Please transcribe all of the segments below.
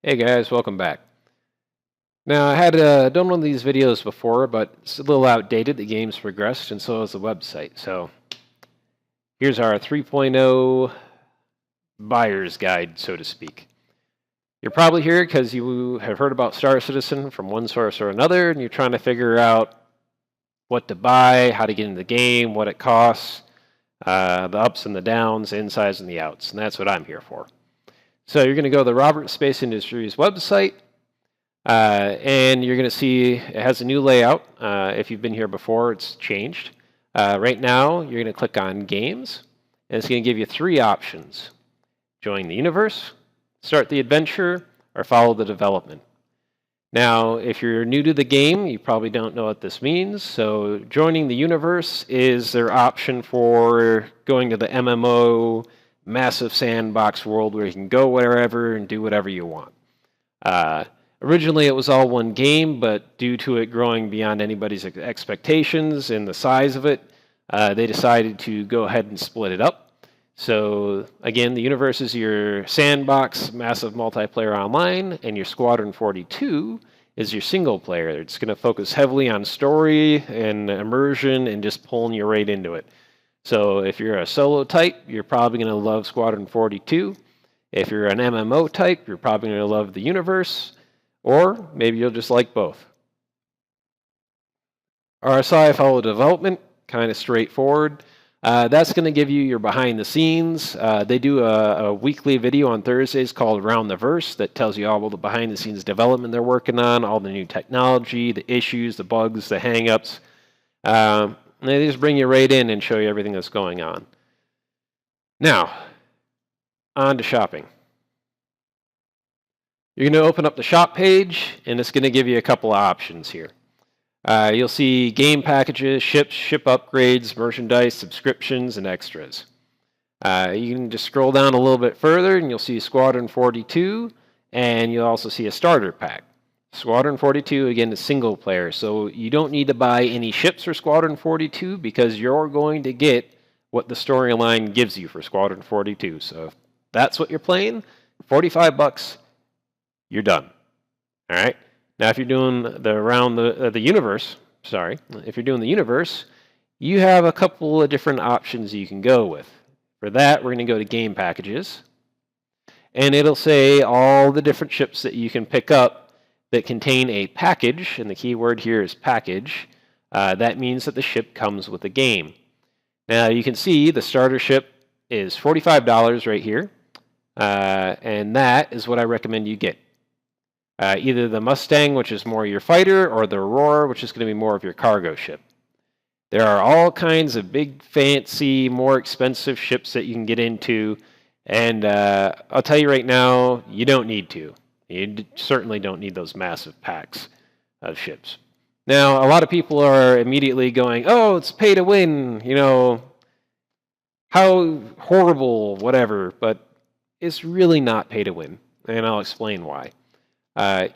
Hey guys, welcome back. Now I had done one of these videos before, but it's a little outdated. The game's progressed, and so has the website. So here's our 3.0 buyer's guide, so to speak. You're probably here because you have heard about StarCitizen from one source or another, and you're trying to figure out what to buy, how to get into the game, what it costs, the ups and the downs, the insides and the outs, and that's what I'm here for. So you're going to go to the Roberts Space Industries website. And you're going to see it has a new layout. If you've been here before, it's changed. Right now, you're going to click on Games, and it's going to give you three options. Join the universe, start the adventure, or follow the development. Now, if you're new to the game, you probably don't know what this means. So joining the universe is their option for going to the MMO, massive sandbox world where you can go wherever and do whatever you want. Originally, it was all one game, but due to it growing beyond anybody's expectations and the size of it, they decided to go ahead and split it up. So again, the universe is your sandbox, massive multiplayer online, and your Squadron 42 is your single player. It's going to focus heavily on story and immersion and just pulling you right into it. So if you're a solo type, you're probably going to love Squadron 42. If you're an MMO type, you're probably going to love the universe. Or maybe you'll just like both. RSI follow development, kind of straightforward. That's going to give you your behind the scenes. They do a weekly video on Thursdays called Around the Verse that tells you all the behind the scenes development they're working on, all the new technology, the issues, the bugs, the hang-ups. They just bring you right in and show you everything that's going on. Now, on to shopping. You're going to open up the shop page, and it's going to give you a couple of options here. You'll see game packages, ships, ship upgrades, merchandise, subscriptions, and extras. You can just scroll down a little bit further, and you'll see Squadron 42, and you'll also see a starter pack. Squadron 42, again, is single player, so you don't need to buy any ships for Squadron 42 because you're going to get what the storyline gives you for Squadron 42. So if that's what you're playing, $45. You're done. All right. Now, if you're doing the universe, if you're doing the universe, you have a couple of different options you can go with. For that, we're going to go to game packages, and it'll say all the different ships that you can pick up that contain a package, and the key word here is package. That means that the ship comes with a game. Now, you can see the starter ship is $45 right here, and that is what I recommend you get. Either the Mustang, which is more your fighter, or the Aurora, which is going to be more of your cargo ship. There are all kinds of big, fancy, more expensive ships that you can get into, and I'll tell you right now, you don't need to. You certainly don't need those massive packs of ships. Now, a lot of people are immediately going, oh, it's pay to win, you know, how horrible, whatever, but it's really not pay to win, and I'll explain why.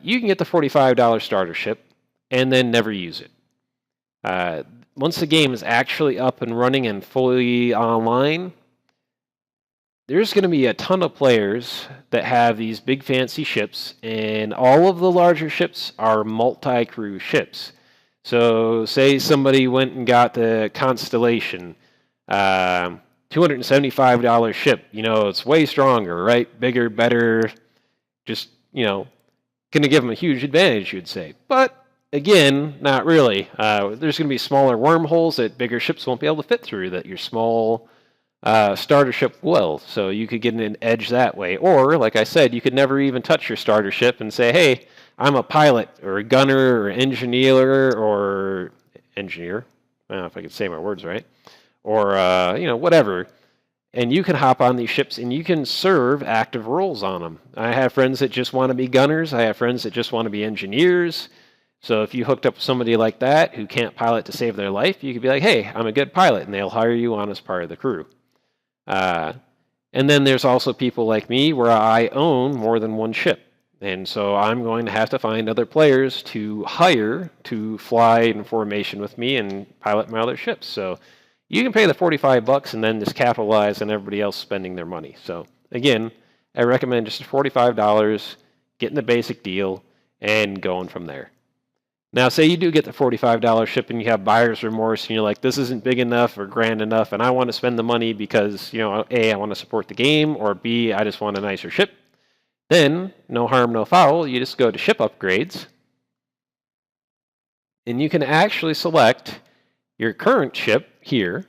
You can get the $45 starter ship and then never use it. Once the game is actually up and running and fully online, there's going to be a ton of players that have these big fancy ships, and all of the larger ships are multi-crew ships. So say somebody went and got the Constellation, $275 ship. You know, it's way stronger, right? Bigger, better, just, you know, going to give them a huge advantage, you'd say. But again, not really. There's going to be smaller wormholes that bigger ships won't be able to fit through that your small starter ship will. So you could get an edge that way. Or, like I said, you could never even touch your starter ship and say, hey, I'm a pilot or a gunner or engineer or engineer. I don't know if I could say my words right. Or, you know, whatever. And you can hop on these ships and you can serve active roles on them. I have friends that just want to be gunners. I have friends that just want to be engineers. So if you hooked up with somebody like that who can't pilot to save their life, you could be like, hey, I'm a good pilot, and they'll hire you on as part of the crew. And then there's also people like me where I own more than one ship. And so I'm going to have to find other players to hire to fly in formation with me and pilot my other ships. So you can pay the $45 and then just capitalize on everybody else spending their money. So again, I recommend just $45, getting the basic deal, and going from there. Now, say you do get the $45 ship and you have buyer's remorse and you're like, this isn't big enough or grand enough, and I want to spend the money because, A, I want to support the game, or B, I just want a nicer ship. Then, no harm, no foul, you just go to ship upgrades, and you can actually select your current ship here,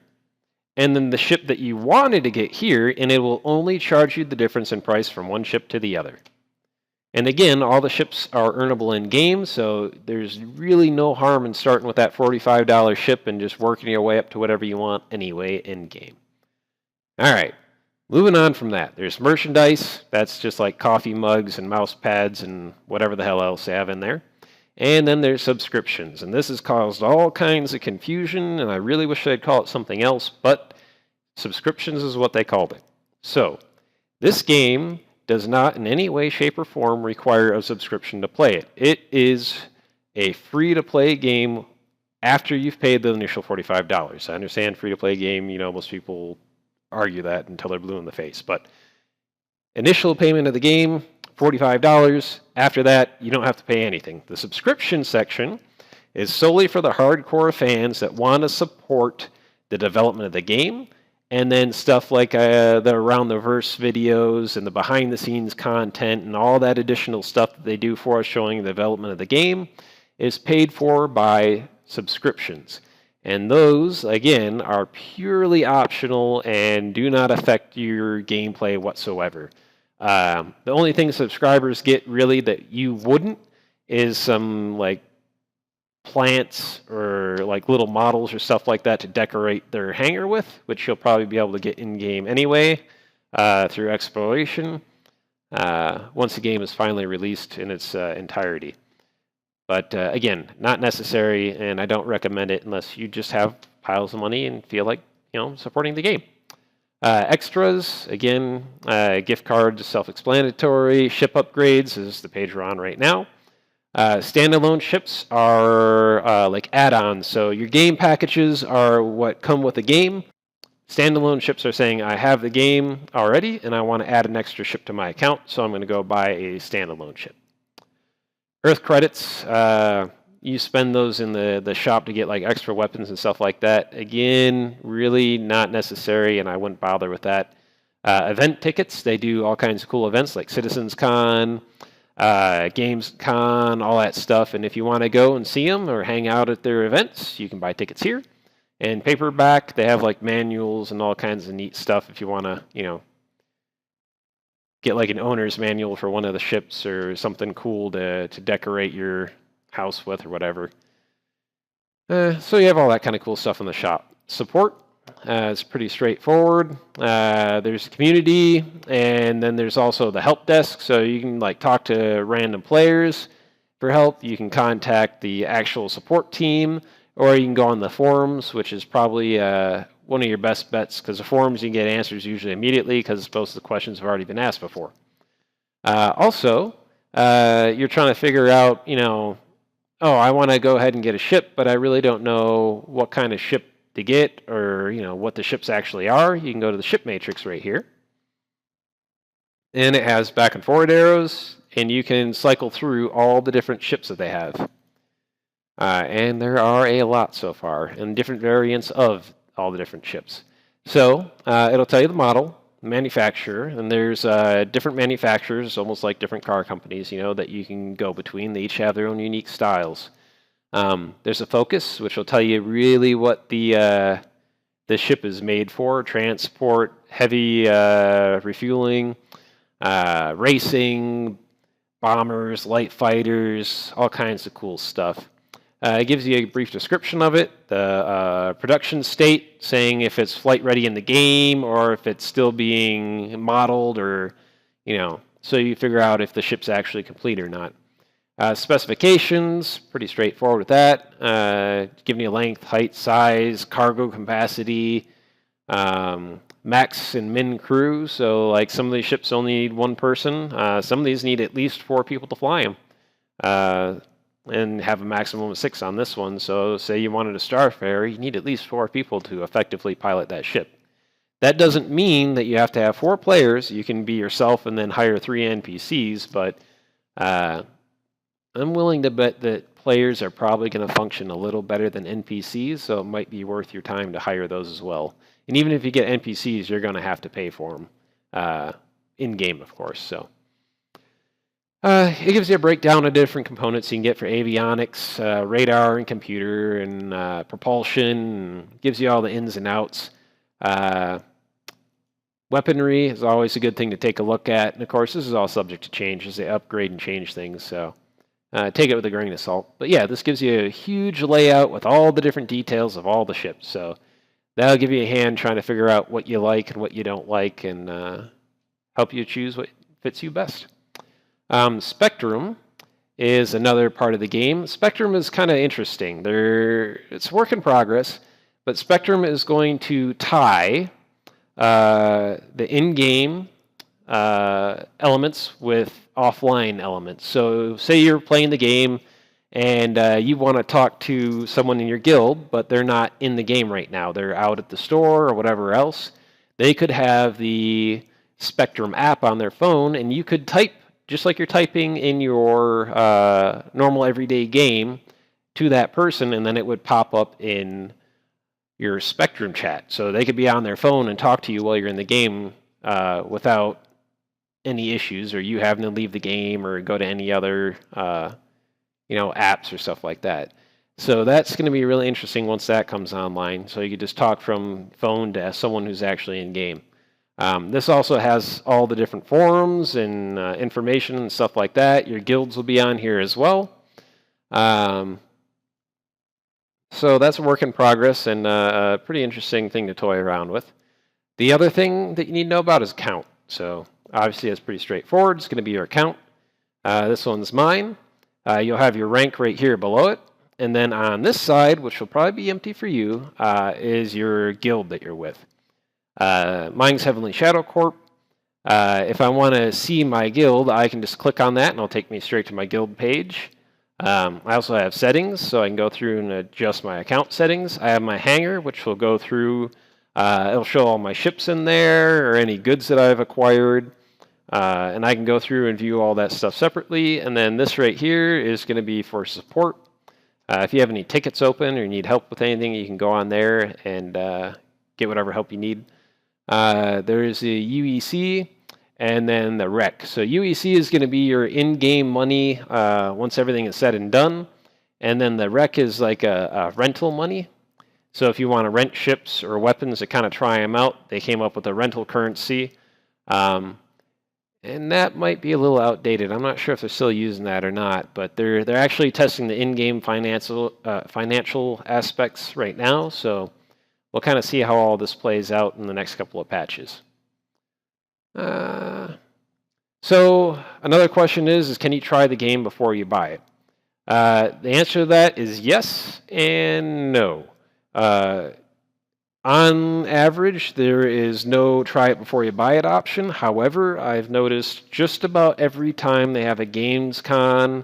and then the ship that you wanted to get here, and it will only charge you the difference in price from one ship to the other. And again, all the ships are earnable in-game, so there's really no harm in starting with that $45 ship and just working your way up to whatever you want anyway in-game. All right, moving on from that. There's merchandise. That's just like coffee mugs and mouse pads and whatever the hell else they have in there. And then there's subscriptions, and this has caused all kinds of confusion, and I really wish I'd call it something else, but subscriptions is what they called it. So, this game does not in any way, shape, or form require a subscription to play it. It is a free-to-play game after you've paid the initial $45. I understand free-to-play game, most people argue that until they're blue in the face, but initial payment of the game, $45. After that, you don't have to pay anything. The subscription section is solely for the hardcore fans that want to support the development of the game, and then stuff like the Around the Verse videos and the behind-the-scenes content and all that additional stuff that they do for us showing the development of the game is paid for by subscriptions. And those, again, are purely optional and do not affect your gameplay whatsoever. The only thing subscribers get really that you wouldn't is some plants or little models or stuff like that to decorate their hangar with, which you'll probably be able to get in-game anyway through exploration once the game is finally released in its entirety. But again, not necessary, and I don't recommend it unless you just have piles of money and feel like supporting the game. Extras, again, gift cards, self-explanatory. Ship upgrades is the page we're on right now. Standalone ships are like add-ons. So your game packages are what come with the game. Standalone ships are saying, I have the game already, and I want to add an extra ship to my account, so I'm going to go buy a standalone ship. Earth credits, you spend those in the shop to get extra weapons and stuff like that. Again, really not necessary, and I wouldn't bother with that. Event tickets, they do all kinds of cool events like Citizens Con, Games Con, all that stuff. And if you want to go and see them or hang out at their events, you can buy tickets here. And paperback, they have manuals and all kinds of neat stuff if you want to, get an owner's manual for one of the ships or something cool to decorate your house with or whatever. So you have all that kind of cool stuff in the shop. Support is pretty straightforward. There's community, and then there's also the help desk. So you can talk to random players for help. You can contact the actual support team, or you can go on the forums, which is probably one of your best bets, because the forums you can get answers usually immediately because most of the questions have already been asked before. Also, you're trying to figure out, I want to go ahead and get a ship, but I really don't know what kind of ship to get or, what the ships actually are. You can go to the ship matrix right here. And it has back and forward arrows, and you can cycle through all the different ships that they have. And there are a lot so far, and different variants of all the different ships. So it'll tell you the model, manufacturer, and there's different manufacturers, almost like different car companies, that you can go between. They each have their own unique styles. There's a focus, which will tell you really what the ship is made for: transport, heavy refueling, racing, bombers, light fighters, all kinds of cool stuff. It gives you a brief description of it, the production state, saying if it's flight ready in the game or if it's still being modeled, or, so you figure out if the ship's actually complete or not. Specifications, pretty straightforward with that. Giving you length, height, size, cargo capacity, max and min crew. So some of these ships only need one person. Some of these need at least 4 people to fly them. And have a maximum of 6 on this one. So say you wanted a Starfarer, you need at least 4 people to effectively pilot that ship. That doesn't mean that you have to have 4 players. You can be yourself and then hire 3 NPCs, but I'm willing to bet that players are probably going to function a little better than NPCs, so it might be worth your time to hire those as well. And even if you get NPCs, you're going to have to pay for them in-game, of course. So it gives you a breakdown of different components you can get for avionics, radar, and computer, and propulsion. And gives you all the ins and outs. Weaponry is always a good thing to take a look at. And of course, this is all subject to change as they upgrade and change things. So take it with a grain of salt. But yeah, this gives you a huge layout with all the different details of all the ships. So that'll give you a hand trying to figure out what you like and what you don't like, and help you choose what fits you best. Spectrum is another part of the game. Spectrum is kind of interesting. It's a work in progress, but Spectrum is going to tie the in-game elements with offline elements. So say you're playing the game and you want to talk to someone in your guild, but they're not in the game right now. They're out at the store or whatever else. They could have the Spectrum app on their phone, and you could type just like you're typing in your normal everyday game to that person, and then it would pop up in your Spectrum chat. So they could be on their phone and talk to you while you're in the game without any issues, or you having to leave the game or go to any other apps or stuff like that. So that's going to be really interesting once that comes online. So you could just talk from phone to someone who's actually in game. This also has all the different forums and information and stuff like that. Your guilds will be on here as well. So that's a work in progress and a pretty interesting thing to toy around with. The other thing that you need to know about is count. So obviously it's pretty straightforward. It's going to be your account. This one's mine. You'll have your rank right here below it. And then on this side, which will probably be empty for you, is your guild that you're with. Mine's Heavenly Shadow Corp. If I want to see my guild, I can just click on that and it'll take me straight to my guild page. I also have settings, so I can go through and adjust my account settings. I have my hangar, which will go through, it'll show all my ships in there or any goods that I've acquired. And I can go through and view all that stuff separately. And then this right here is going to be for support. If you have any tickets open or you need help with anything, you can go on there and get whatever help you need. There's the UEC and then the rec. So UEC is going to be your in-game money once everything is said and done. And then the rec is like a rental money. So if you want to rent ships or weapons to kind of try them out, they came up with a rental currency. And that might be a little outdated. I'm not sure if they're still using that or not, but they're actually testing the in-game financial aspects right now. So we'll kind of see how all this plays out in the next couple of patches. So another question is can you try the game before you buy it? The answer to that is yes and no. On average, there is no try it before you buy it option. However, I've noticed just about every time they have a Games Con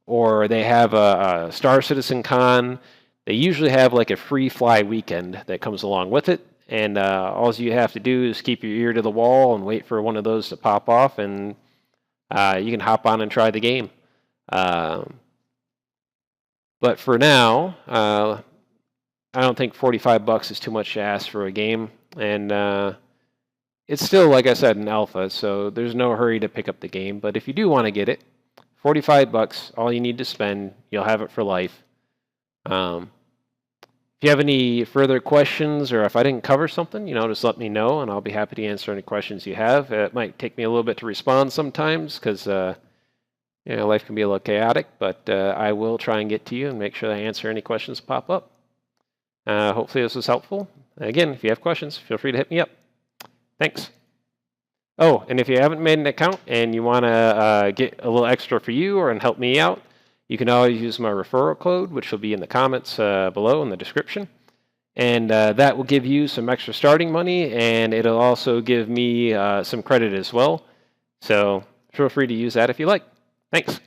or they have a StarCitizen Con, they usually have like a free fly weekend that comes along with it. And all you have to do is keep your ear to the wall and wait for one of those to pop off, and you can hop on and try the game. But for now, I don't think $45 is too much to ask for a game, and it's still, like I said, an alpha, so there's no hurry to pick up the game. But if you do want to get it, $45, all you need to spend, you'll have it for life. If you have any further questions, or if I didn't cover something, just let me know, and I'll be happy to answer any questions you have. It might take me a little bit to respond sometimes, because life can be a little chaotic, but I will try and get to you and make sure I answer any questions that pop up. Hopefully this was helpful. Again, if you have questions, feel free to hit me up. Thanks. Oh, and if you haven't made an account and you want to get a little extra for you or and help me out, you can always use my referral code, which will be in the comments below in the description. And that will give you some extra starting money, and it'll also give me some credit as well. So feel free to use that if you like. Thanks.